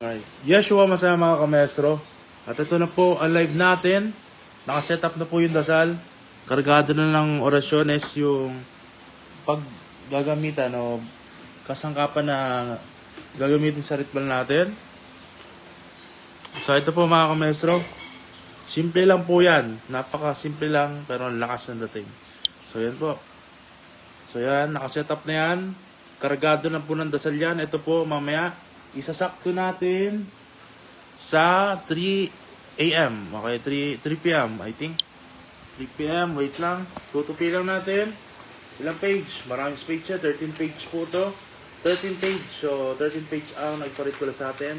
Alright. Yeshua, masaya mga kamestro. At ito na po ang live natin. Nakaset up na po yung dasal. Kargado na ng orasyones yung paggagamitan o kasangkapan na gagamitin sa ritual natin. So ito po mga kamestro. Simple lang po yan. Napaka-simple lang pero ang lakas ng dating. So yan po. So yan, nakaset up na yan. Kargado na po ng dasal yan. Ito po mamaya. Isasakto natin sa 3 a.m. Okay, 3 p.m. I think. 3 p.m. Wait lang. Tutupi lang natin. Ilang page? Maraming page siya. 13 page po to. 13 page. So, 13 page ang nagparit ko sa atin.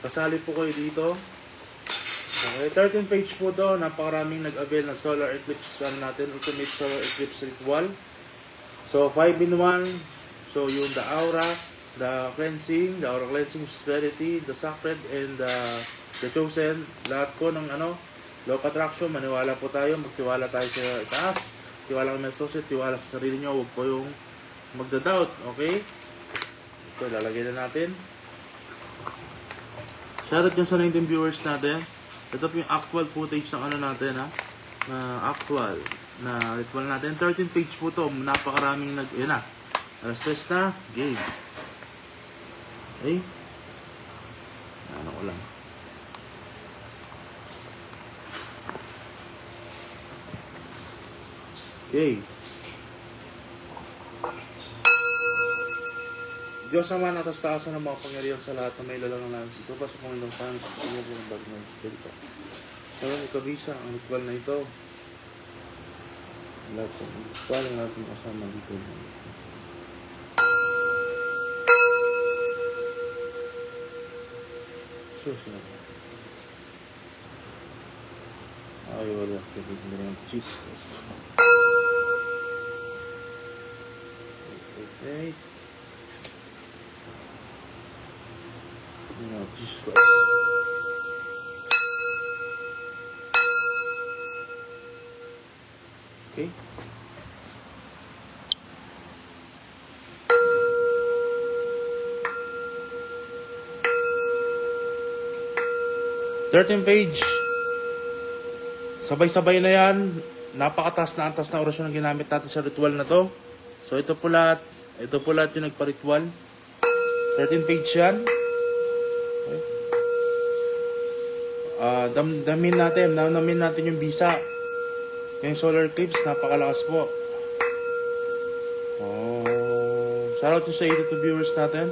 Kasali po kayo dito. Okay, 13 page po to. Napakaraming nag-avail ng solar eclipse natin. Ultimate solar eclipse ritual. So, 5 in 1. So, yung the aura, the cleansing, the aura cleansing, prosperity, the sacred, and the chosen. Lahat po ng law of attraction, maniwala po tayo, magtiwala tayo sa itaas, tiwala kami sa associate, tiwala sa sarili nyo, huwag po yung magda-doubt, okay? So, lalagay na natin. Shoutout dyan sa 19 viewers natin. Ito po yung actual footage ng natin, ha? Actual na ritual natin. 13 page po to, napakaraming yun na. Stress na, game. Okay? Ano ko lang. Okay. Diyos naman at taasan ng mga pangyarihan sa lahat na may lalang ng langit. Ito pa sa Panginoong Panginoon sa Panginoon ng bagay ng Espiritu. Sabi ikabisa ang ritual na ito. Lahat sa ritual ng ating kasama dito. Susunod. Ay, wala. Kapit mo ng cheese. Okay. No, Jesus Christ. Okay. Thirteen page. Sabay-sabay na yan. Napakataas na antas na orasyon ang ginamit natin sa ritual na to. So ito po lahat. Ito po lahat yung nagpa-ritual. 13 page yan. Okay. Damin natin yung bisa. Yung solar eclipse, napakalakas po. Shoutout sa 82 viewers natin.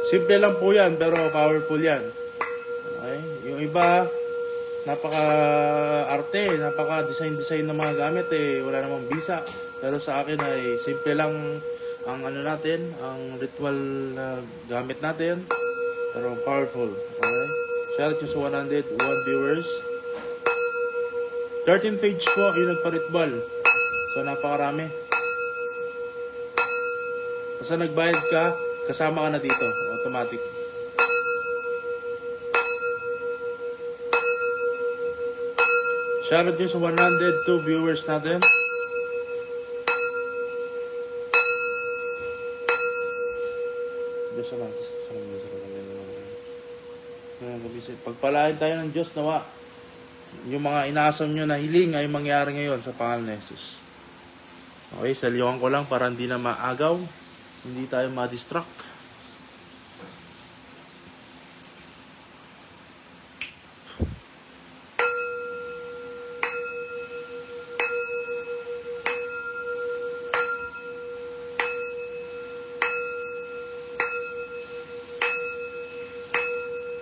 Simple lang po yan, pero powerful yan. Okay? Yung iba, napaka-arte, napaka-design ng mga gamit wala namang bisa. Pero sa akin ay simple lang ang natin, ang ritual na gamit natin. Pero powerful. Okay? Shoutout sa 101 viewers. 13 page po yung nagpa-ritual. So napakarami. Basta nagbayad ka, kasama ka na dito. Automatic. Shoutout nyo sa 102 viewers natin. Diyos naman. Pagpalain tayo ng Diyos nawa. Yung mga inaasam nyo na hiling ay mangyari ngayon sa pangalan ni Jesus. Okay, saliwan ko lang para hindi na maagaw. Hindi tayo ma-distract.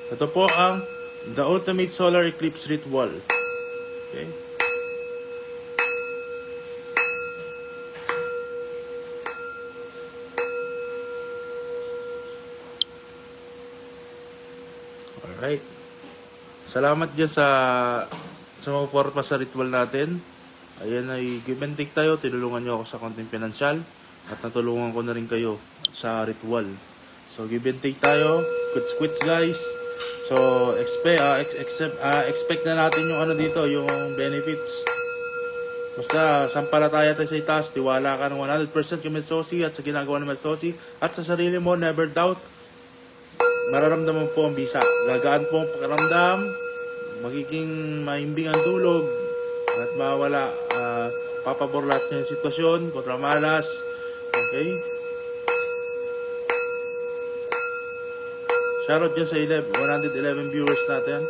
Ito po ang The Ultimate Solar Eclipse Ritual. Okay? Alright. Salamat dyan sa mga pa sa ritual natin. Ayan ay give and take tayo. Tinulungan nyo ako sa konting pinansyal. At natulungan ko na rin kayo sa ritual. So give and take tayo. Quits guys. So, expect na natin yung dito, yung benefits. Basta, sampalataya tayo sa itaas, tiwala ka ng 100% kay Metsosi at sa ginagawa ng Metsosi at sa sarili mo, never doubt. mararamdaman po ang bisa. Gagaan po ang pakiramdam, magiging maimbing ang tulog, at mawala, papabor lahat ng sitwasyon, kontra malas. Okay? Shoutout dyan sa 111 viewers natin.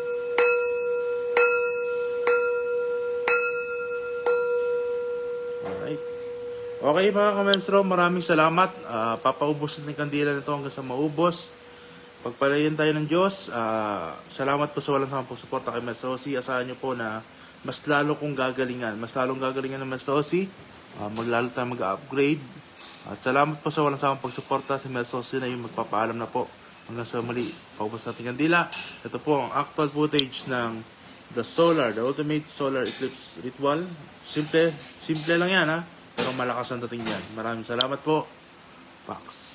Alright. Okay mga kamestro, maraming salamat. Papaubos natin yung kandila nito hanggang sa maubos. Pagpalayan tayo ng Diyos. Salamat po sa walang sampung suporta kay Master Osi. Asahan nyo po na mas lalo kong gagalingan. Mas lalong gagalingan ng Master Osi. Maglalo tayo mag-upgrade. At salamat po sa walang sampung suporta. Si Master Osi na yung magpapaalam na po. Hanggang sa muli, paubos natin yung kandila. Ito po ang actual footage ng the ultimate solar eclipse ritual. Simple lang yan, ha? Pero malakas ang dating yan. Maraming salamat po. Pax.